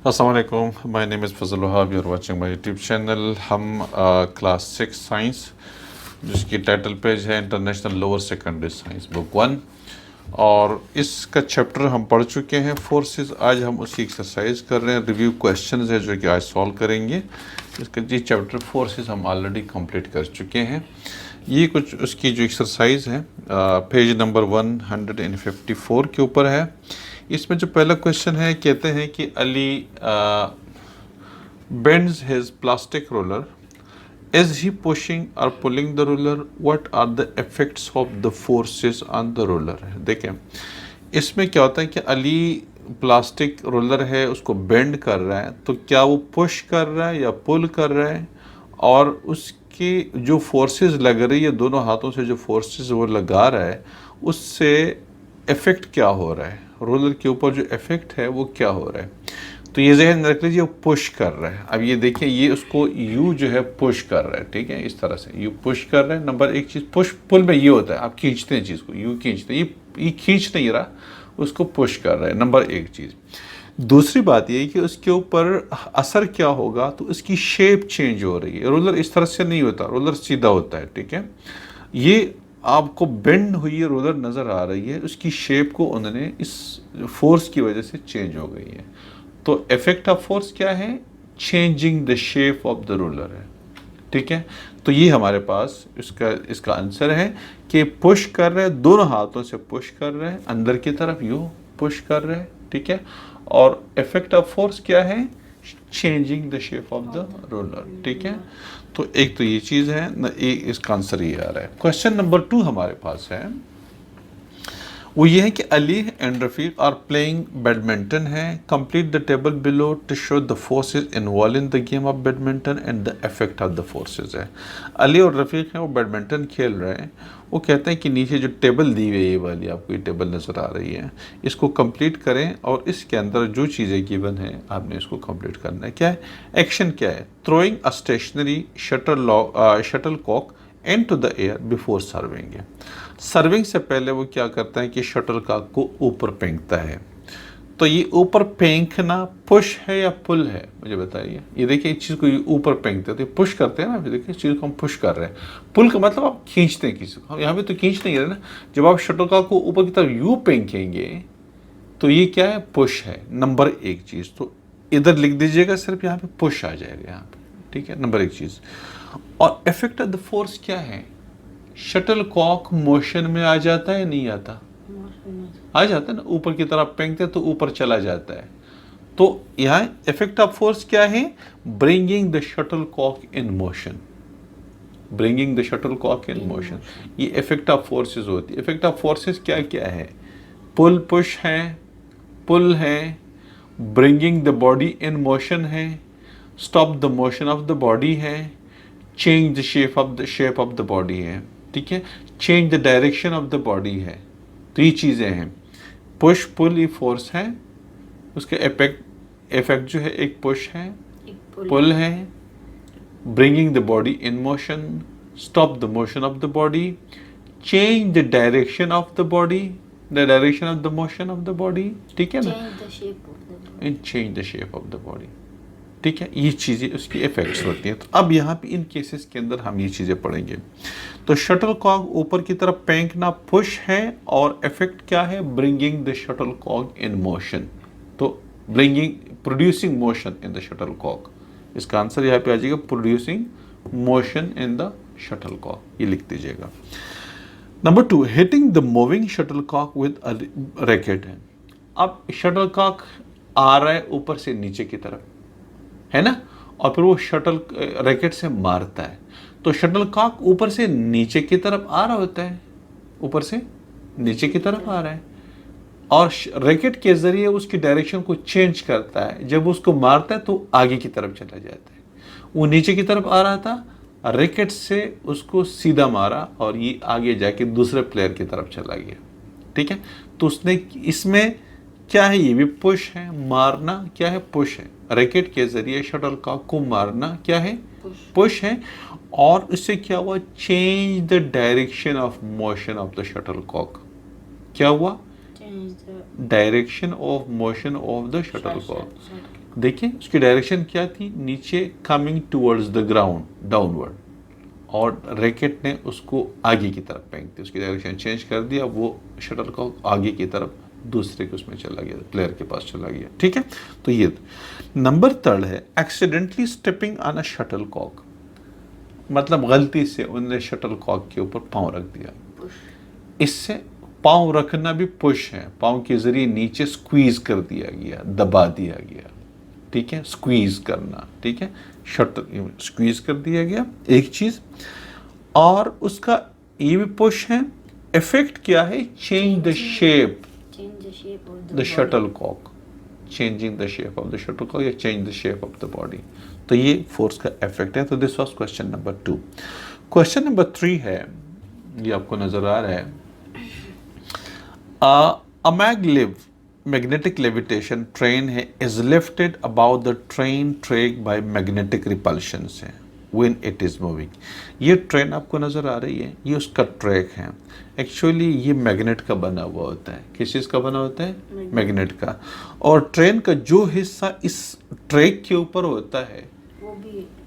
अस्सलाम वालेकुम, my name is Fazal Wahab, you are watching my YouTube channel. हम क्लास 6 साइंस जिसकी टाइटल पेज है international lower secondary science book 1 और इसका चैप्टर हम पढ़ चुके हैं फोर्सेस। आज हम उसकी एक्सरसाइज कर रहे हैं, रिव्यू क्वेश्चंस है जो कि आज सॉल्व करेंगे। इसका जी चैप्टर फोर्सेस हम ऑलरेडी कंप्लीट कर चुके हैं। ये कुछ उसकी जो एक्सरसाइज है पेज नंबर 154 के ऊपर है। इसमें जो पहला क्वेश्चन है, कहते हैं कि Ali bends his plastic roller, is he pushing और pulling the roller, what are the effects of the forces on the roller. देखें इसमें क्या होता है कि अली प्लास्टिक रोलर है उसको बेंड कर रहा है, तो क्या वो पुश कर रहा है या पुल कर रहा है, और उसकी जो फोर्सेस लग रही है, दोनों हाथों से जो फोर्सेस वो लगा रहा है, उससे इफ़ेक्ट क्या हो रहा है, रोलर के ऊपर जो इफ़ेक्ट है वो क्या हो रहा है। तो ये जहन रख लीजिए, वो पुश कर रहा है। अब ये देखिए, ये उसको यू जो है पुश कर रहा है, ठीक है, इस तरह से यू पुश कर रहा है। नंबर एक चीज़, पुश पुल में ये होता है, आप खींचते हैं चीज़ को, यू खींचते हैं, ये खींच नहीं रहा, उसको पुश कर रहा है, नंबर एक चीज़। दूसरी बात ये कि उसके ऊपर असर क्या होगा, तो उसकी शेप चेंज हो रही है। रोलर इस तरह से नहीं होता, रोलर सीधा होता है, ठीक है। ये आपको बेंड हुई रोलर नज़र आ रही है, उसकी शेप को उन्होंने इस फोर्स की वजह से चेंज हो गई है। तो इफेक्ट ऑफ फोर्स क्या है, changing the shape of the roller है, ठीक है। तो ये हमारे पास इसका आंसर है कि पुश कर रहे हैं, दोनों हाथों से पुश कर रहे हैं, अंदर की तरफ यूँ पुश कर रहे हैं, ठीक है। और इफेक्ट ऑफ फोर्स क्या है, changing the shape of the roller, ठीक है। तो एक तो ये चीज़ है ना, इसका आंसर ये आ रहा है। क्वेश्चन नंबर 2 हमारे पास है, वो ये है कि Ali and Rafiq are playing badminton है। Complete the table below to show the forces involve in the game of badminton and the effect of the forces है। अली और रफ़ीक हैं, वो बैडमिंटन खेल रहे हैं। वो कहते हैं कि नीचे जो टेबल दी हुई है, ये वाली आपको ये टेबल नज़र आ रही है, इसको कंप्लीट करें और इसके अंदर जो चीज़ें गिवन है आपने इसको कंप्लीट करना है। क्या है एक्शन, क्या है, throwing a stationary shuttlecock into the air before serving है। सर्विंग से पहले वो क्या करता है कि शटल कॉक को ऊपर फेंकता है। तो ये ऊपर फेंकना पुश है या पुल है, मुझे बताइए। ये देखिए, इस चीज़ को ऊपर फेंकते हैं तो पुश करते हैं ना, देखिए इस चीज़ को हम पुश कर रहे हैं। पुल का मतलब आप खींचते हैं किसी को, हम यहाँ पे तो खींच नहीं रहे ना। जब आप शटल कॉक को ऊपर की तरफ यूँ फेंकेंगे तो ये क्या है, पुश है, नंबर एक चीज़। तो इधर लिख दीजिएगा, सिर्फ यहाँ पे पुश आ जाएगा यहाँ पे, ठीक है, नंबर एक चीज़। और इफेक्ट ऑफ द फोर्स क्या है, शटल कॉक मोशन में आ जाता है, नहीं आता, आ जाता है ना, ऊपर की तरफ फेंकते तो ऊपर चला जाता है। तो यहाँ इफेक्ट ऑफ फोर्स क्या है, bringing the shuttlecock in motion, bringing the shuttlecock in motion, ये इफेक्ट ऑफ फोर्सेस होती है। इफेक्ट ऑफ फोर्सेस क्या क्या है, पुल पुश है, पुल है, bringing the body in motion है, stop the motion of the body है, change the shape of the body है, ठीक है, change the direction of the body है। तो ये चीज़ें हैं, पुश पुल ये फोर्स है, उसका इफेक्ट जो है एक पुश है, पुल है, bringing the body in motion, stop the motion of the body, change the direction of the body, the direction of the motion of the body, ठीक है ना, change the shape of the body, ठीक है। ये चीज़ें उसकी effects होती हैं। तो अब यहाँ पे इन केसेस के अंदर हम ये चीज़ें पढ़ेंगे। तो शटल कॉक ऊपर की तरफ फेंकना पुश है, और इफेक्ट क्या है, bringing the shuttlecock in motion. तो producing motion in the shuttlecock, इसका आंसर यहाँ पे आ जाएगा, producing motion in the shuttlecock, ये लिख दीजिएगा। Number 2, hitting the moving shuttlecock with a racket है। अब शटल कॉक आ रहा है ऊपर से नीचे की तरफ, है ना, और फिर वो शटल रैकेट से मारता है। तो शटल कॉक ऊपर से नीचे की तरफ आ रहा होता है, ऊपर से नीचे की तरफ आ रहा है, और रैकेट के जरिए उसकी डायरेक्शन को चेंज करता है। जब उसको मारता है तो आगे की तरफ चला जाता है। वो नीचे की तरफ आ रहा था, रैकेट से उसको सीधा मारा और ये आगे जाके दूसरे प्लेयर की तरफ चला गया, ठीक है। तो उसने इसमें क्या है, ये भी पुश है, मारना क्या है, पुश है, रैकेट के जरिए शटल कॉक को मारना क्या है, पुश है। और इससे क्या हुआ, change the direction of motion of the shuttlecock, क्या हुआ, direction of motion of the shuttlecock, देखिए उसकी डायरेक्शन क्या थी, नीचे coming towards the ground downward, और रैकेट ने उसको आगे की तरफ फेंक दी, उसकी डायरेक्शन चेंज कर दिया, वो शटल कॉक आगे की तरफ दूसरे के उसमें चला गया, प्लेयर के पास चला गया। ठीक है, तो ये नंबर थर्ड है accidentally stepping on a shuttlecock, मतलब गलती से उन्होंने शटल कॉक के ऊपर पाँव रख दिया। इससे पाँव रखना भी पुश है, पाँव के जरिए नीचे स्क्वीज कर दिया गया, दबा दिया गया। ठीक है, स्क्वीज करना, ठीक है, शटल स्क्वीज कर दिया गया एक चीज। और उसका ये भी पुश है। इफेक्ट क्या है, change the shape the shuttlecock, changing the shape of the shuttlecock या change the shape of the body. तो ये फोर्स का इफेक्ट है। तो this was question number 2। Question number 3 है, ये आपको नजर आ रहा है, a magnetic levitation train is lifted above the train track by magnetic repulsion से when it is moving। ये ट्रेन आपको नज़र आ रही है, ये उसका ट्रैक है। एक्चुअली ये मैग्नेट का बना हुआ होता है। किस चीज़ का बना होता है, मैग्नेट का। और ट्रेन का जो हिस्सा इस ट्रैक के ऊपर होता है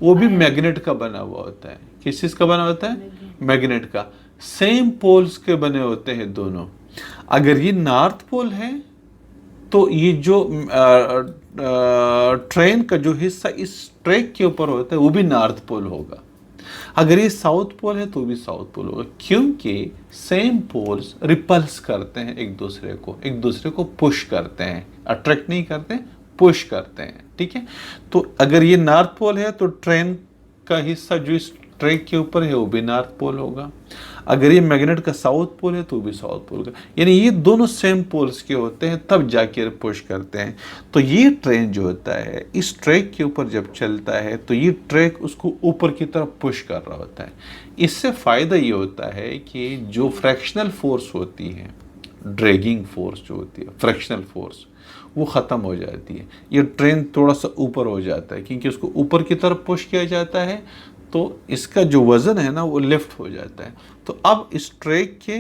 वो भी मैग्नेट का बना हुआ होता है। किस चीज़ का बना होता है, मैग्नेट का। सेम पोल्स के बने होते हैं दोनों। अगर ये नॉर्थ पोल है तो ये जो ट्रेन का जो हिस्सा इस ट्रैक के ऊपर होता है वो भी नॉर्थ पोल होगा। अगर ये साउथ पोल है तो भी साउथ पोल होगा, क्योंकि सेम पोल्स रिपल्स करते हैं एक दूसरे को पुश करते हैं, अट्रैक्ट नहीं करते, पुश करते हैं। ठीक है, तो अगर ये नॉर्थ पोल है तो ट्रेन का हिस्सा जो इस ट्रैक के ऊपर है वो भी नॉर्थ पोल होगा। अगर ये मैग्नेट का साउथ पोल है तो भी साउथ पोल का, यानी ये दोनों सेम पोल्स के होते हैं तब जाके पुश करते हैं। तो ये ट्रेन जो होता है इस ट्रैक के ऊपर जब चलता है तो ये ट्रैक उसको ऊपर की तरफ पुश कर रहा होता है। इससे फ़ायदा ये होता है कि जो फ्रैक्शनल फोर्स होती है, ड्रैगिंग फोर्स जो होती है, फ्रैक्शनल फोर्स, वो ख़त्म हो जाती है। ये ट्रेन थोड़ा सा ऊपर हो जाता है क्योंकि उसको ऊपर की तरफ पुश किया जाता है, तो इसका जो वज़न है ना वो लिफ्ट हो जाता है। तो अब इस ट्रैक के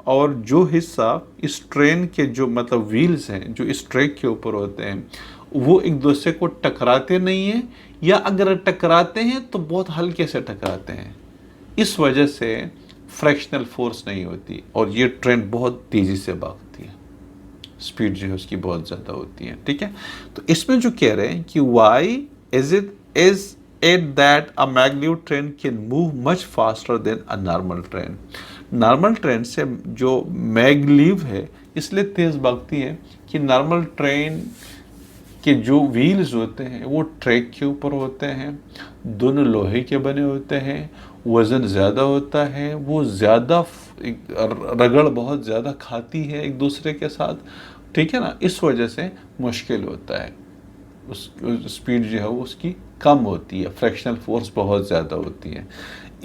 और जो हिस्सा इस ट्रेन के जो मतलब व्हील्स हैं जो इस ट्रैक के ऊपर होते हैं वो एक दूसरे को टकराते नहीं हैं, या अगर टकराते हैं तो बहुत हल्के से टकराते हैं। इस वजह से फ्रैक्शनल फोर्स नहीं होती और ये ट्रेन बहुत तेज़ी से भागती है, स्पीड जो है उसकी बहुत ज़्यादा होती है। ठीक है, तो इसमें जो कह रहे हैं कि why is it that a maglev train can move much faster than a normal train। Normal train से जो मैगलीव है इसलिए तेज़ भागती है कि नॉर्मल ट्रेन के जो व्हील्स होते हैं वो ट्रैक के ऊपर होते हैं, दोनों लोहे के बने होते हैं, वज़न ज़्यादा होता है, वो ज़्यादा रगड़ बहुत ज़्यादा खाती है एक दूसरे के साथ। ठीक है ना, इस वजह से मुश्किल होता है, उस स्पीड जो है वो उसकी कम होती है, फ्रैक्शनल फोर्स बहुत ज़्यादा होती है।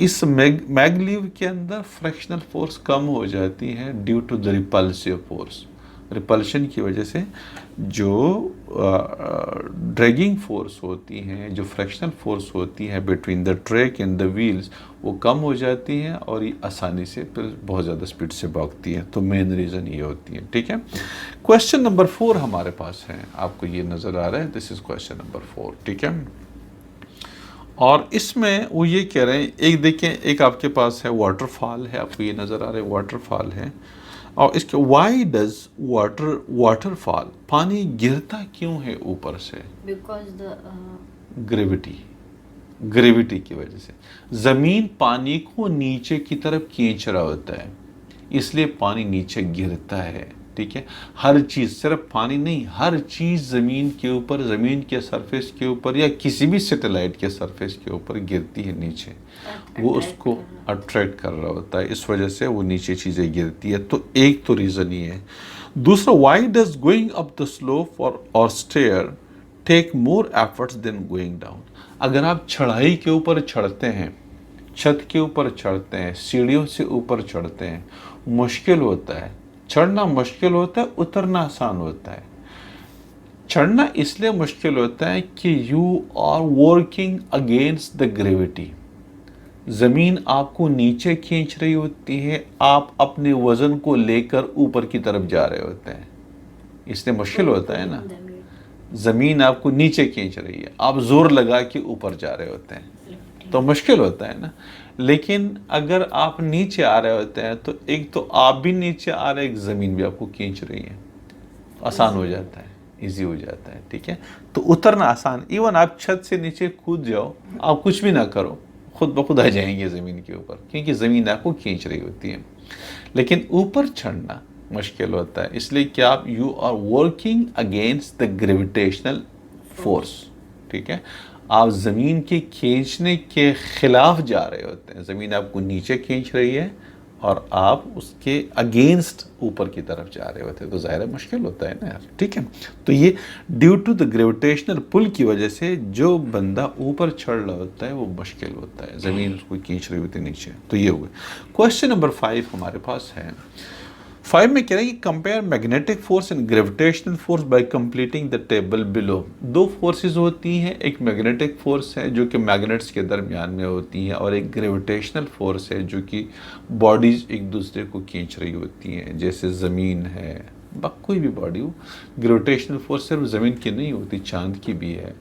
इस मैगलीव के अंदर फ्रैक्शनल फोर्स कम हो जाती है due to the repulsive force. Repulsion की वजह से जो ड्रैगिंग फोर्स होती है, जो फ्रैक्शनल फोर्स होती है between the track and the wheels, वो कम हो जाती है और ये आसानी से फिर बहुत ज़्यादा स्पीड से भागती है। तो मेन रीज़न ये होती है। ठीक है, क्वेश्चन नंबर 4 हमारे पास है, आपको ये नज़र आ रहा है, दिस इज़ क्वेश्चन नंबर 4। ठीक है, और इसमें वो ये कह रहे हैं, एक देखें, एक आपके पास है वाटरफॉल है, आपको ये नज़र आ रहा है वाटरफॉल है, और इसके वाई डज वाटरफॉल, पानी गिरता क्यों है ऊपर से, बिकॉज द ग्रेविटी की वजह से। ज़मीन पानी को नीचे की तरफ खींच रहा होता है, इसलिए पानी नीचे गिरता है। ठीक है, हर चीज़, सिर्फ पानी नहीं, हर चीज़ ज़मीन के ऊपर, ज़मीन के सरफेस के ऊपर या किसी भी सैटेलाइट के सरफेस के ऊपर गिरती है नीचे, वो उसको अट्रैक्ट कर रहा होता है, इस वजह से वो नीचे चीज़ें गिरती है। तो एक तो रीज़न ये है। दूसरा, why does going up the slope और stair take more efforts than going down. अगर आप चढ़ाई के ऊपर चढ़ते हैं, छत के ऊपर चढ़ते हैं, सीढ़ियों से ऊपर चढ़ते हैं, मुश्किल होता है, चढ़ना मुश्किल होता है, उतरना आसान होता है। चढ़ना इसलिए मुश्किल होता है कि you are working against the gravity, ज़मीन आपको नीचे खींच रही होती है, आप अपने वज़न को लेकर ऊपर की तरफ जा रहे होते हैं, इसलिए मुश्किल होता है ना। ज़मीन आपको नीचे खींच रही है, आप जोर लगा के ऊपर जा रहे होते हैं तो मुश्किल होता है ना। लेकिन अगर आप नीचे आ रहे होते हैं तो एक तो आप भी नीचे आ रहे हैं, एक ज़मीन भी आपको खींच रही है, आसान हो जाता है, इजी हो जाता है। ठीक है, तो उतरना आसान, इवन आप छत से नीचे कूद जाओ, आप कुछ भी ना करो, खुद ब खुद आ जाएंगे ज़मीन के ऊपर, क्योंकि ज़मीन आपको खींच रही होती है। लेकिन ऊपर चढ़ना मुश्किल होता है, इसलिए कि आप you are working against the gravitational force. ठीक है, आप ज़मीन के खींचने के खिलाफ जा रहे होते हैं, ज़मीन आपको नीचे खींच रही है और आप उसके अगेंस्ट ऊपर की तरफ जा रहे होते हैं, तो ज़ाहिर मुश्किल होता है ना यार। ठीक है, तो ये due to the gravitational pull की वजह से जो बंदा ऊपर चढ़ रहा होता है वो मुश्किल होता है, ज़मीन उसको खींच रही होती है नीचे। तो ये हुआ क्वेश्चन नंबर 5 हमारे पास है। 5 में कह रहे हैं कि compare magnetic force and gravitational force by completing the table below. दो फोर्सेस होती हैं, एक मैग्नेटिक फोर्स है जो कि मैग्नेट्स के दरमियान में होती है, और एक ग्रेविटेशनल फोर्स है जो कि बॉडीज एक दूसरे को खींच रही होती हैं, जैसे ज़मीन है, कोई भी बॉडी हो। ग्रेविटेशनल फोर्स सिर्फ ज़मीन की नहीं होती, चांद की भी है,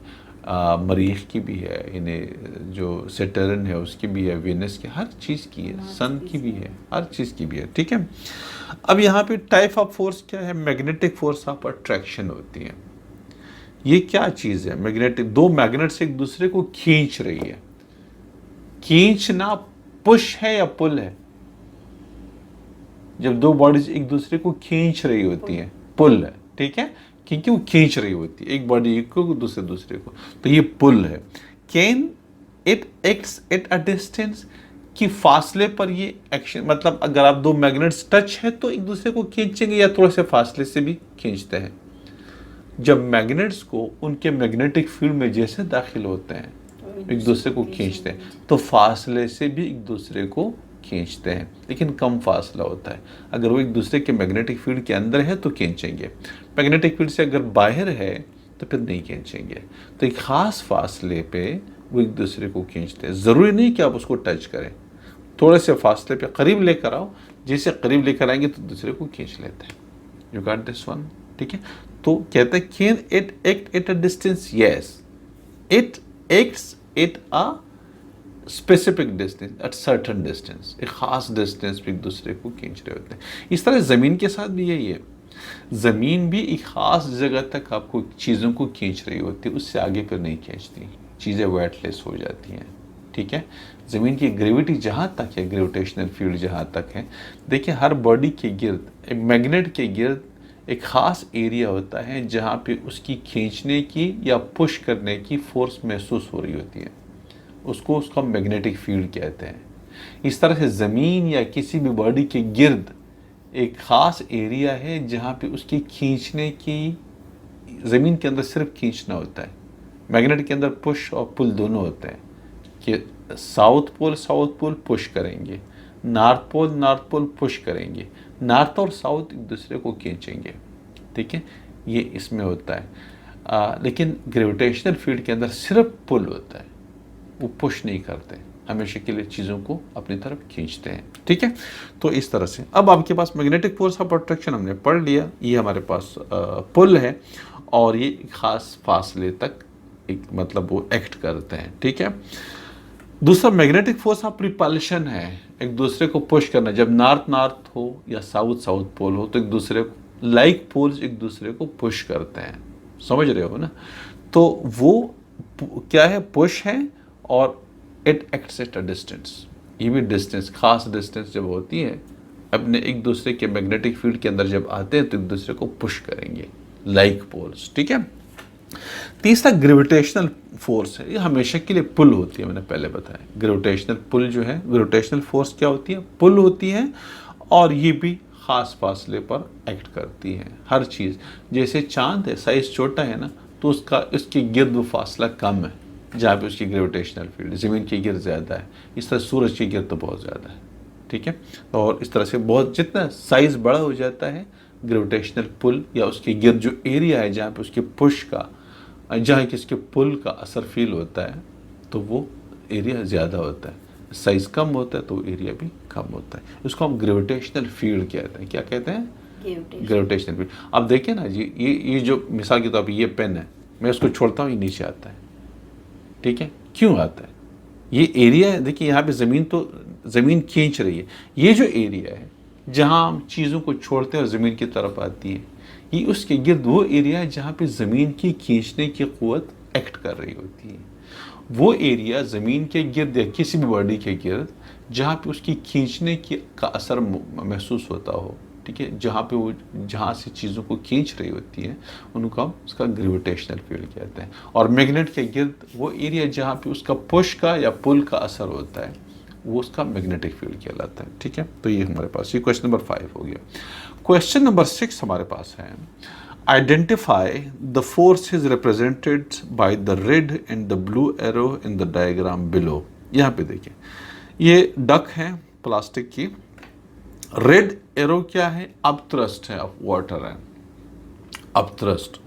मरीख की भी है, इन्हें जो सैटर्न है उसकी भी है, वेनस की, हर चीज़ की है, सन की भी है, हर चीज़ की भी है। ठीक है, अब यहाँ पे टाइप ऑफ फोर्स क्या है? मैग्नेटिक फोर्स ऑफ अट्रैक्शन होती है। ये क्या चीज़ है? मैग्नेटिक, दो मैग्नेट्स एक दूसरे को खींच रही है। खींचना पुश है या पुल है? जब दो बॉडीज एक दूसरे को खींच रही होती है, पुल है। ठीक है, क्योंकि वो खींच रही होती है, एक बॉडी को दूसरे को, तो ये पुल है। Can it acts at a distance, कि फासले पर ये एक्शन, मतलब अगर आप दो मैग्नेट्स टच है तो एक दूसरे को खींचेंगे या थोड़े से फासले से भी खींचते हैं। जब मैग्नेट्स को उनके मैग्नेटिक फील्ड में जैसे दाखिल होते हैं एक दूसरे को खींचते हैं, तो फासले से भी एक दूसरे को खींचते हैं, लेकिन कम फासला होता है। अगर वो एक दूसरे के मैग्नेटिक फील्ड के अंदर है तो खींचेंगे, मैग्नेटिक फील्ड से अगर बाहर है तो फिर नहीं खींचेंगे। तो एक ख़ास फासले पे वो एक दूसरे को खींचते हैं। ज़रूरी नहीं कि आप उसको टच करें, थोड़े से फासले पे करीब लेकर आओ, जैसे करीब लेकर आएंगे तो दूसरे को खींच लेते हैं। You got this one? ठीक है, तो कहते हैं can it act at a distance? Yes, it acts at a specific distance, at certain distance, एक खास डिस्टेंस पे एक दूसरे को खींच रहे होते हैं। इस तरह ज़मीन के साथ भी यही है, ज़मीन भी एक ख़ास जगह तक आपको चीज़ों को खींच रही होती है, उससे आगे फिर नहीं खींचती, चीज़ें वेटलेस हो जाती हैं। ठीक है, ज़मीन की ग्रेविटी जहाँ तक है, ग्रेविटेशनल फील्ड जहाँ तक है, देखिए हर बॉडी के गिर्द, एक मैग्नेट के गिर्द एक ख़ास एरिया होता है जहाँ पे उसकी खींचने की या पुश करने की फोर्स महसूस हो रही होती है, उसको उसका मैग्नेटिक फील्ड कहते हैं। इस तरह से ज़मीन या किसी भी बॉडी के गिर्द एक ख़ास एरिया है जहाँ पे उसकी खींचने की, ज़मीन के अंदर सिर्फ खींचना होता है, मैग्नेट के अंदर पुश और पुल दोनों होते हैं, कि साउथ पोल पुश करेंगे, नॉर्थ पोल पुश करेंगे, नॉर्थ और साउथ एक दूसरे को खींचेंगे। ठीक है, ये इसमें होता है। लेकिन ग्रेविटेशनल फील्ड के अंदर सिर्फ पुल होता है, वो पुश नहीं करते, हमेशा के लिए चीज़ों को अपनी तरफ खींचते हैं। ठीक है, तो इस तरह से अब आपके पास मैग्नेटिक फोर्स ऑफ अट्रैक्शन हमने पढ़ लिया, ये हमारे पास पुल है और ये ख़ास फासले तक एक मतलब वो एक्ट करते हैं। ठीक है, दूसरा मैग्नेटिक फोर्स ऑफ रिपल्शन है, एक दूसरे को पुश करना। जब नॉर्थ हो या साउथ पोल हो तो एक दूसरे को, लाइक पोल्स एक दूसरे को पुश करते हैं, समझ रहे हो ना? तो वो क्या है? पुश है, और it acts at a distance, ये भी डिस्टेंस, खास डिस्टेंस जब होती है, अपने एक दूसरे के मैग्नेटिक फील्ड के अंदर जब आते हैं तो एक दूसरे को पुश करेंगे, लाइक पोल्स। ठीक है, तीसरा ग्रेविटेशनल फोर्स है, ये हमेशा के लिए पुल होती है, मैंने पहले बताया। ग्रेविटेशनल पुल जो है, ग्रेविटेशनल फोर्स क्या होती है? पुल होती है, और ये भी ख़ास फासले पर एक्ट करती है। हर चीज़, जैसे चांद है, साइज़ छोटा है ना, तो उसके गिर्द वो फासला कम है जहाँ पे उसकी ग्रेविटेशनल फील्ड, ज़मीन की गिर्द ज़्यादा है। इस तरह सूरज की गिर्द तो बहुत ज़्यादा है। ठीक है, और इस तरह से बहुत, जितना साइज़ बड़ा हो जाता है, ग्रेविटेशनल पुल या उसके गिर्द जो एरिया है जहाँ पे उसके पुश का, जहाँ कि इसके पुल का असर फील होता है, तो वो एरिया ज़्यादा होता है। साइज़ कम होता है तो एरिया भी कम होता है। उसको हम ग्रेविटेशनल फील्ड कहते हैं। क्या कहते हैं? Gravitational field. अब देखिए ना जी, ये जो मिसाल के तौर पर ये पेन है, मैं उसको छोड़ता हूँ, ये नीचे आता है। ठीक है, क्यों आता है? ये एरिया है, देखिए यहाँ पे ज़मीन खींच रही है। ये जो एरिया है जहाँ हम चीज़ों को छोड़ते हैं और ज़मीन की तरफ आती है, ये उसके गिर्द वो एरिया है जहाँ पे ज़मीन की खींचने की क़ुव्वत एक्ट कर रही होती है। वो एरिया ज़मीन के गिर्द या किसी भी बॉडी के गिर्द जहाँ पे उसकी खींचने की का असर महसूस होता हो, ठीक है, जहाँ से चीज़ों को खींच रही होती है, उनको हम उसका ग्रेविटेशनल फील्ड कहते हैं। और मैग्नेट के गिर्द वो एरिया जहाँ पे उसका पुश का या पुल का असर होता है, वो उसका मैग्नेटिक फील्ड कहलाता है। ठीक है, तो ये हमारे पास, ये क्वेश्चन नंबर 5 हो गया। क्वेश्चन नंबर 6 हमारे पास है, identify the forces represented by the red and the blue arrow in the diagram below. यहाँ पे देखिए, ये डक है प्लास्टिक की, रेड एरो क्या है? अपथ्रस्ट है, ऑफ वाटर है, अपथ्रस्ट।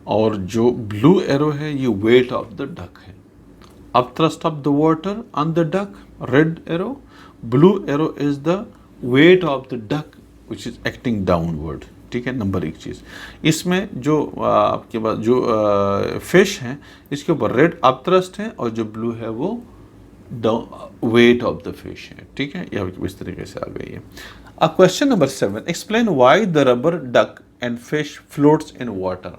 और जो ब्लू एरो है ये वेट ऑफ द डक है। Upthrust of the water on the duck, red arrow, blue arrow is the weight of the duck which is acting downward. ठीक है, number 1 चीज़ इसमें जो आपके पास जो फिश है, इसके ऊपर रेड अपथ्रस्ट है और जो ब्लू है वो वेट ऑफ द फिश है। ठीक है, यह इस तरीके से आ गई है। अब question number 7, explain why the rubber duck and fish floats in water.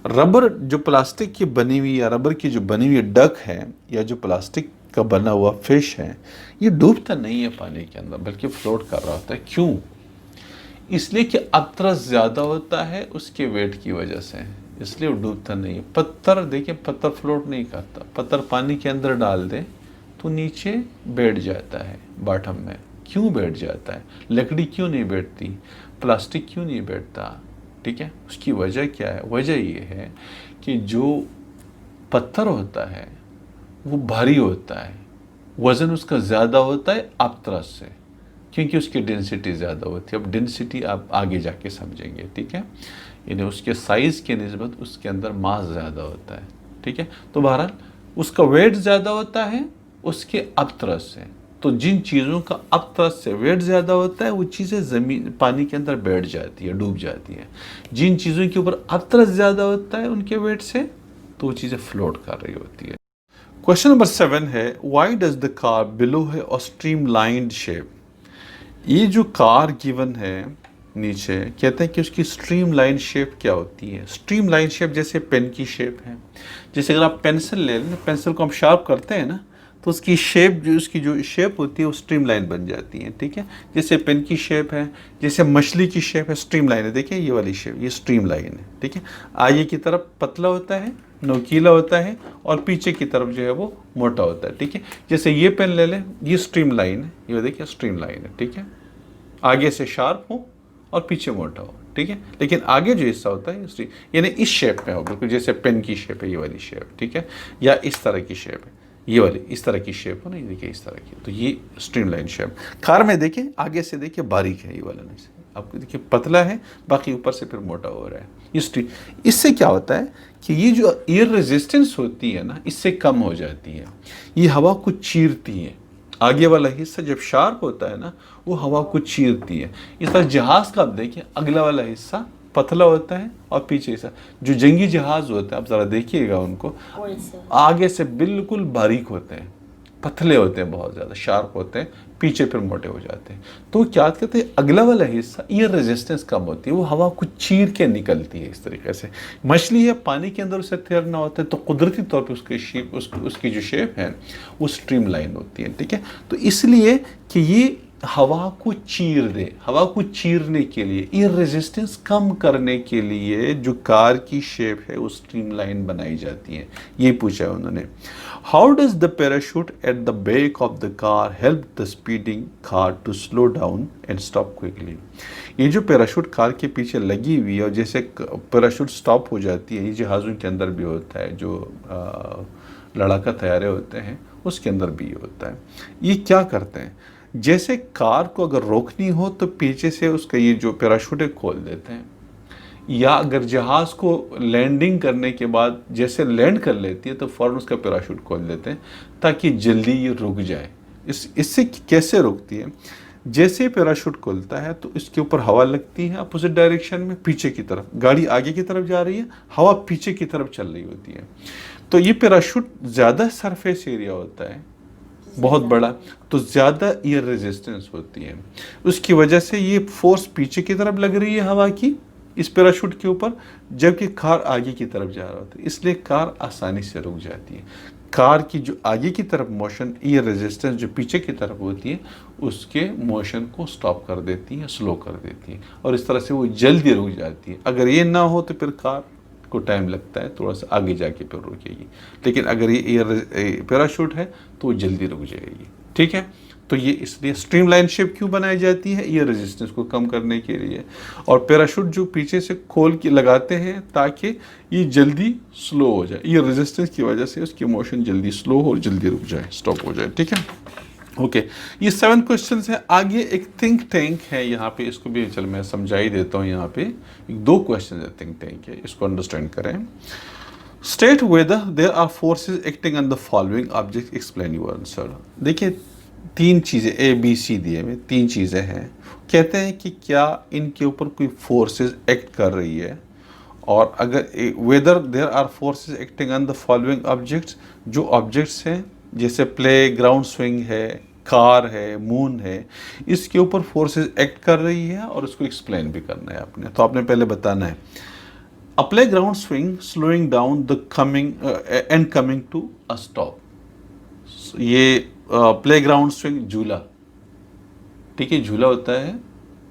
Rubber जो प्लास्टिक की बनी हुई या रबर की जो बनी हुई डक है या जो प्लास्टिक का बना हुआ फिश है, ये डूबता नहीं है पानी के अंदर बल्कि फ्लोट कर रहा होता है। क्यों? इसलिए कि अपथ्रस्ट ज़्यादा होता है उसके वेट की वजह से, इसलिए वो डूबता नहीं है। पत्थर देखिए, पत्थर फ्लोट नहीं करता, पत्थर पानी के अंदर डाल दे तो नीचे बैठ जाता है बॉटम में। क्यों बैठ जाता है? लकड़ी क्यों नहीं बैठती? प्लास्टिक क्यों नहीं बैठता? ठीक है, उसकी वजह क्या है? वजह ये है कि जो पत्थर होता है वो भारी होता है, वज़न उसका ज़्यादा होता है अपथ्रस्ट से, क्योंकि उसकी डेंसिटी ज़्यादा होती है। अब डेंसिटी आप आगे जाके समझेंगे। ठीक है, यानी उसके साइज़ के निस्बत उसके अंदर मास ज़्यादा होता है। ठीक है, तो बहरहाल उसका वेट ज़्यादा होता है उसके अपथ्रस्ट से। तो जिन चीज़ों का अपथ्रस्ट से वेट ज़्यादा होता है वो चीज़ें ज़मीन पानी के अंदर बैठ जाती है, डूब जाती है। जिन चीज़ों के ऊपर अपथ्रस्ट ज़्यादा होता है उनके वेट से, तो वो चीज़ें फ्लोट कर रही होती है। क्वेश्चन नंबर 7 है, why does the car below है और स्ट्रीमलाइंड शेप। ये जो कार गिवन है नीचे, कहते हैं कि उसकी स्ट्रीमलाइन शेप क्या होती है। स्ट्रीमलाइन शेप जैसे पेन की शेप है। जैसे अगर आप पेंसिल ले लें, पेंसिल को हम शार्प करते हैं ना, तो उसकी शेप उसकी जो शेप होती है वो स्ट्रीमलाइन बन जाती है। ठीक है, जैसे पेन की शेप है, जैसे मछली की शेप है, स्ट्रीमलाइन है। देखिए ये वाली शेप, ये स्ट्रीमलाइन है। ठीक है, आगे की तरफ पतला होता है, नोकीला होता है, और पीछे की तरफ जो है वो मोटा होता है। ठीक है, जैसे ये पेन ले लें, ये स्ट्रीमलाइन है, ये देखिए स्ट्रीमलाइन है। ठीक है, आगे से शार्प हो और पीछे मोटा हो। ठीक है, लेकिन आगे जो हिस्सा होता है यानी इस शेप में हो, बिल्कुल जैसे पेन की शेप है, ये वाली शेप। ठीक है, या इस तरह की शेप है, ये वाली इस तरह की शेप हो ना, देखिए इस तरह की, तो ये स्ट्रीमलाइन शेप। कार में देखिए, आगे से देखिए बारीक है, ये वाला नहीं, आपको देखिए पतला है, बाकी ऊपर से फिर मोटा हो रहा है। ये इससे क्या होता है कि ये जो एयर रेजिस्टेंस होती है ना, इससे कम हो जाती है। ये हवा को चीरती है। आगे वाला हिस्सा जब शार्प होता है ना, वो हवा को चीरती है। इस तरह जहाज का आप देखिए, अगला वाला हिस्सा पतला होता है और पीछे हिस्सा, जो जंगी जहाज होते हैं आप ज़रा देखिएगा उनको, आगे से बिल्कुल बारीक होते हैं, पतले होते हैं, बहुत ज़्यादा शार्प होते हैं, पीछे फिर मोटे हो जाते हैं। तो क्या कहते हैं, अगला वाला हिस्सा एयर रेजिस्टेंस कम होती है, वो हवा को चीर के निकलती है इस तरीके से। मछली है, पानी के अंदर उसे तैरना होता है, तो कुदरती तौर पे उसकी शेप, उसकी जो शेप है वो स्ट्रीमलाइन होती है। ठीक है, तो इसलिए कि ये हवा को चीर दे, हवा को चीरने के लिए, एयर रेजिस्टेंस कम करने के लिए जो कार की शेप है वो स्ट्रीमलाइन बनाई जाती है। ये पूछा है उन्होंने। How does the parachute at the back of the car help the speeding car to slow down and stop quickly. ये जो पैराशूट कार के पीछे लगी हुई है और जैसे पैराशूट स्टॉप हो जाती है, ये जहाज़ों के अंदर भी होता है, जो लड़ाका तैयारे होते हैं उसके अंदर भी होता है। ये क्या करते हैं, जैसे कार को अगर रोकनी हो तो पीछे से उसका ये जो पैराशूट है खोल देते हैं, या अगर जहाज़ को लैंडिंग करने के बाद जैसे लैंड कर लेती है तो फ़ौरन उसका पैराशूट खोल देते हैं ताकि जल्दी ये रुक जाए। इससे कैसे रुकती है, जैसे पैराशूट खुलता है तो इसके ऊपर हवा लगती है अपोजिट डायरेक्शन में, पीछे की तरफ। गाड़ी आगे की तरफ जा रही है, हवा पीछे की तरफ चल रही होती है। तो ये पैराशूट ज़्यादा सरफेस एरिया होता है, बहुत बड़ा, तो ज़्यादा एयर रेजिस्टेंस होती है। उसकी वजह से ये फोर्स पीछे की तरफ लग रही है हवा की इस पैराशूट के ऊपर, जबकि कार आगे की तरफ जा रहा होता है, इसलिए कार आसानी से रुक जाती है। कार की जो आगे की तरफ मोशन, एयर रेजिस्टेंस जो पीछे की तरफ होती है, उसके मोशन को स्टॉप कर देती है, स्लो कर देती है, और इस तरह से वो जल्दी रुक जाती है। अगर ये ना हो तो फिर कार को टाइम लगता है, थोड़ा सा आगे जाके फिर रुकेगी। लेकिन अगर ये एयर पैराशूट है तो वो जल्दी रुक जाएगी। ठीक है, तो ये इसलिए स्ट्रीमलाइन शेप क्यों बनाई जाती है? एयर रेजिस्टेंस को कम करने के लिए। और पैराशूट जो पीछे से खोल के लगाते हैं ताकि ये जल्दी स्लो हो जाए, एयर रेजिस्टेंस की वजह से उसकी मोशन जल्दी स्लो हो और जल्दी रुक जाए, स्टॉप हो जाए। ठीक है, ओके। ये 7 क्वेश्चन है। आगे एक थिंक टैंक है यहाँ पे, इसको भी चल मैं समझा ही देता हूँ। यहाँ पे 2 क्वेश्चन है, थिंक टैंक है, इसको अंडरस्टैंड करें। State whether there are forces acting on the following object, explain your answer. देखिए 3 चीज़ें ABC दिए में 3 चीज़ें हैं। कहते हैं कि क्या इनके ऊपर कोई फोर्सेस एक्ट कर रही है, और अगर whether there are forces acting on the following objects, जो ऑब्जेक्ट्स हैं जैसे प्ले ग्राउंड स्विंग है, कार है, मून है, इसके ऊपर फोर्सेस एक्ट कर रही है, और उसको एक्सप्लेन भी करना है आपने। तो आपने पहले बताना है a playground swing slowing down the coming and coming to a stop. ये प्लेग्राउंड स्विंग झूला, ठीक है, झूला होता है,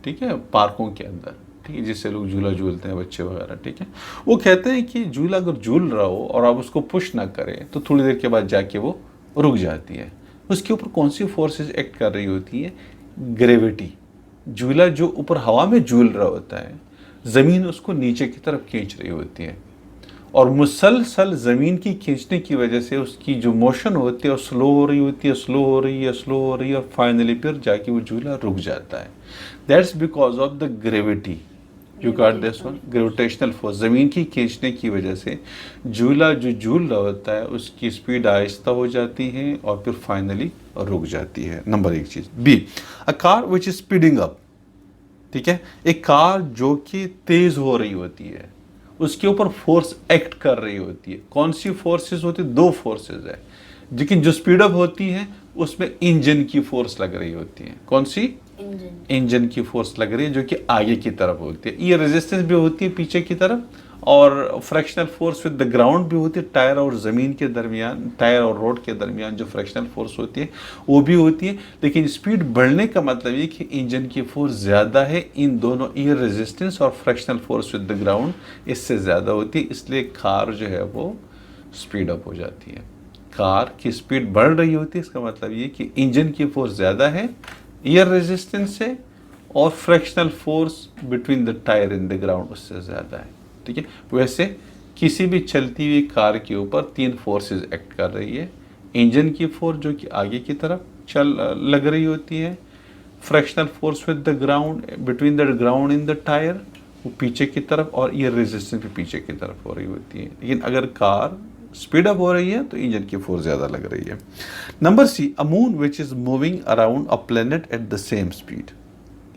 ठीक है, पार्कों के अंदर, ठीक है, जिससे लोग झूला झूलते हैं बच्चे वगैरह। ठीक है, वो कहते हैं कि झूला अगर झूल रहा हो और आप उसको पुश ना करें तो थोड़ी देर के बाद जाके वो रुक जाती है। उसके ऊपर कौन सी फोर्सेस एक्ट कर रही होती है? ग्रेविटी। झूला जो ऊपर हवा में झूल रहा होता है, ज़मीन उसको नीचे की तरफ खींच रही होती है, और मुसलसल ज़मीन की खींचने की वजह से उसकी जो मोशन होती है वो स्लो हो रही होती है, स्लो हो रही है, स्लो हो रही है, और फाइनली फिर जाके वो झूला रुक जाता है। That's because of the gravity. You got this one? Gravitational force, ज़मीन की खींचने की वजह से झूला जो झूल रहा होता है उसकी स्पीड आहिस्ता हो जाती है और फिर फाइनली रुक जाती है। नंबर 1 चीज़। B, a car which is speeding up. ठीक है, एक कार जो कि तेज़ हो रही होती है, उसके ऊपर फोर्स एक्ट कर रही होती है। कौन सी फोर्सेस होती है? 2 फोर्सेस है, लेकिन जो स्पीड अप होती है उसमें इंजन की फोर्स लग रही होती है। कौन सी? इंजन की फोर्स लग रही है, जो कि आगे की तरफ होती है। ये रेजिस्टेंस भी होती है पीछे की तरफ, और fractional force with the ground भी होती है, टायर और ज़मीन के दरमियान, टायर और रोड के दरमियान जो फ्रैक्शनल फोर्स होती है वो भी होती है। लेकिन स्पीड बढ़ने का मतलब ये कि इंजन की फोर्स ज़्यादा है, इन दोनों एयर रेजिस्टेंस और fractional force with the ground इससे ज़्यादा होती है, इसलिए कार जो है वो स्पीड अप हो जाती है। कार की स्पीड बढ़ रही होती है, इसका मतलब ये कि इंजन की फोर्स ज़्यादा है एयर रेजिस्टेंस से, और fractional force between the tyre in the ground उससे ज़्यादा है। ठीक है, वैसे किसी भी चलती हुई कार के ऊपर 3 फोर्सेस एक्ट कर रही है। इंजन की फोर्स जो कि आगे की तरफ लग रही होती है, fractional force with the ground, between the ground in the tyre, वो पीछे की तरफ, और एयर रेजिस्टेंस भी पीछे की तरफ हो रही होती है। लेकिन अगर कार स्पीड अप हो रही है तो इंजन की फोर्स ज़्यादा लग रही है। Number C, a moon which is moving around a planet at the same speed.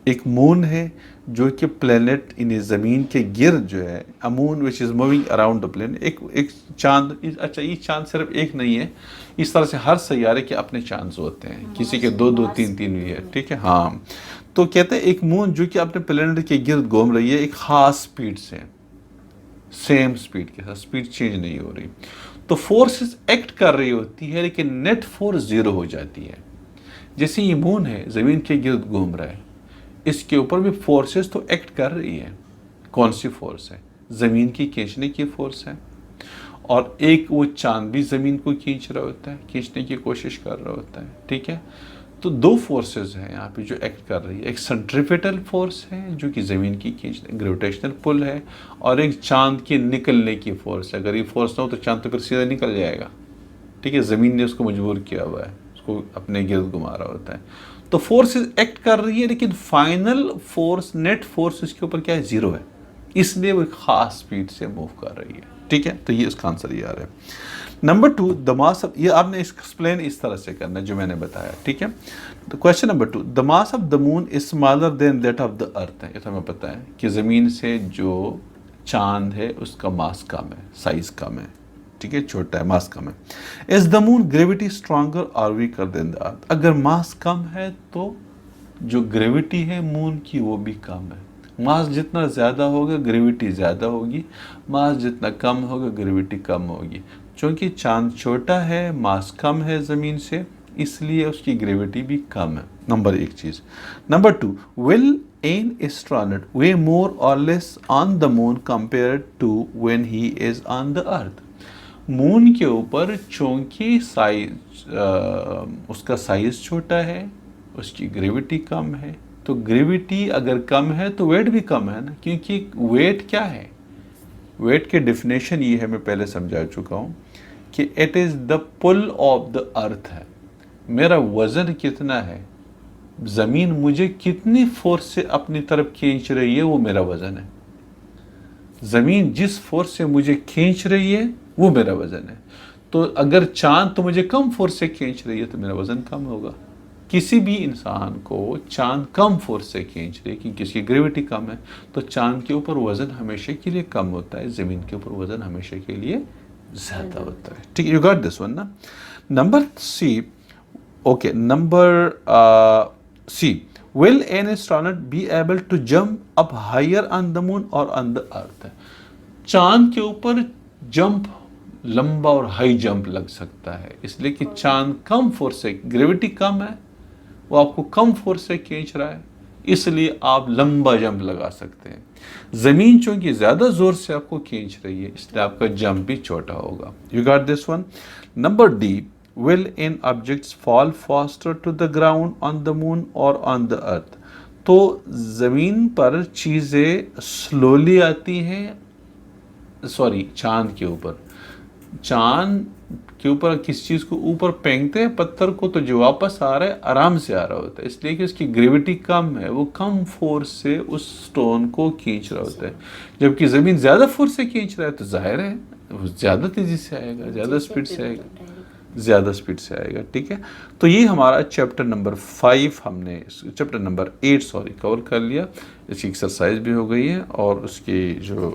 एक मून है जो कि प्लेनेट इन ज़मीन के गिर्द जो है, अ moon which is moving around the planet, एक चांद। अच्छा, ये चांद सिर्फ एक नहीं है, इस तरह से हर सैयारे के अपने चांद होते हैं, किसी के 2-2 3-3 भी है। ठीक है, हाँ। तो कहते हैं एक मून जो कि अपने प्लेनेट के गिर्द घूम रही है एक खास स्पीड से, सेम स्पीड के साथ, स्पीड चेंज नहीं हो रही, तो फोर्सेस एक्ट कर रही होती है, लेकिन नेट फोर्स 0 हो जाती है। जैसे ये मून है, ज़मीन के गिर्द घूम रहा है, इसके ऊपर भी फोर्सेस तो एक्ट कर रही है। कौन सी फोर्स है? ज़मीन की खींचने की फोर्स है, और एक वो चांद भी ज़मीन को खींच रहा होता है, खींचने की कोशिश कर रहा होता है। ठीक है, तो 2 फोर्सेस हैं यहाँ पे जो एक्ट कर रही है। एक सेंट्रीपिटल फोर्स है जो कि ज़मीन की खींचने, ग्रेविटेशनल पुल है, और एक चांद के निकलने की फोर्स है। अगर ये फोर्स ना हो तो चांद तो फिर सीधा निकल जाएगा। ठीक है, ज़मीन ने उसको मजबूर किया हुआ है, उसको अपने गिर्द घुमा रहा होता है। तो फोर्सेस एक्ट कर रही है, लेकिन फाइनल फोर्स, नेट फोर्स इसके ऊपर क्या है? 0 है। इसलिए वो एक ख़ास स्पीड से मूव कर रही है, ठीक है। तो ये इसका आंसर ये आ रहा है। नंबर 2, द मास ऑफ, ये आपने एक्सप्लेन इस तरह से करना है जो मैंने बताया, ठीक है। तो question number 2, the mass of the moon is smaller than that of the earth है। ये तो हमें पता है कि ज़मीन से जो चांद है उसका मास कम है, साइज कम है, ठीक है, छोटा है, मास कम है। Is the moon gravity stronger और वीकर देन द अर्थ। अगर मास कम है तो जो ग्रेविटी है मून की वो भी कम है। मास जितना ज़्यादा होगा ग्रेविटी ज़्यादा होगी, मास जितना कम होगा ग्रेविटी कम होगी। क्योंकि चांद छोटा है, मास कम है ज़मीन से, इसलिए उसकी ग्रेविटी भी कम है। नंबर 1 चीज़। Number 2, will an astronaut weigh more और less on the moon compare to when he is on the earth. Moon के ऊपर चूंकि उसका साइज छोटा है, उसकी ग्रेविटी कम है, तो ग्रेविटी अगर कम है तो वेट भी कम है ना, क्योंकि वेट क्या है, वेट के डेफिनेशन ये है, मैं पहले समझा चुका हूँ कि it is the pull of the earth है। मेरा वज़न कितना है, ज़मीन मुझे कितनी फोर्स से अपनी तरफ खींच रही है, वो मेरा वज़न है। ज़मीन जिस फोर्स से मुझे खींच रही है वो मेरा वज़न है। तो अगर चांद तो मुझे कम फोर्स से खींच रही है तो मेरा वज़न कम होगा। किसी भी इंसान को चांद कम फोर्स से खींच रही है क्योंकि इसकी ग्रेविटी कम है, तो चांद के ऊपर वज़न हमेशा के लिए कम होता है, ज़मीन के ऊपर वज़न हमेशा के लिए ज़्यादा होता है, ठीक है। यू गॉट दिस वन ना। Number C, okay, number C, will an astronaut be able to jump up higher on the moon or on the earth? चांद के ऊपर जंप, लंबा और हाई जंप लग सकता है, इसलिए कि चांद कम फोर्स से, ग्रेविटी कम है, वो आपको कम फोर्स से खींच रहा है, इसलिए आप लंबा जंप लगा सकते हैं। ज़मीन चूंकि ज़्यादा ज़ोर से आपको खींच रही है, इसलिए आपका जंप भी छोटा होगा। You got this one. Number D, will in objects fall faster to the ground on the moon or on the earth? तो ज़मीन पर चीज़ें स्लोली आती हैं, सॉरी, चांद के ऊपर, चांद के ऊपर किस चीज़ को ऊपर फेंकते हैं, पत्थर को, तो जो वापस आ रहा है आराम से आ रहा होता है, इसलिए कि उसकी ग्रेविटी कम है, वो कम फोर्स से उस स्टोन को खींच रहा होता है। जबकि ज़मीन ज़्यादा फोर्स से खींच रहा है तो जाहिर है वो ज़्यादा तेज़ी से आएगा, ज़्यादा स्पीड से आएगा, ज़्यादा स्पीड से आएगा, ठीक है। तो ये हमारा चैप्टर नंबर 5 हमने, चैप्टर नंबर 8 सॉरी, कवर कर लिया। इसकी एक्सरसाइज भी हो गई है और उसकी जो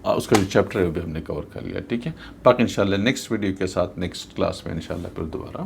उसका जो चैप्टर है वो भी हमने कवर कर लिया, ठीक है। बाकी इंशाल्लाह नेक्स्ट वीडियो के साथ नेक्स्ट क्लास में इंशाल्लाह फिर दोबारा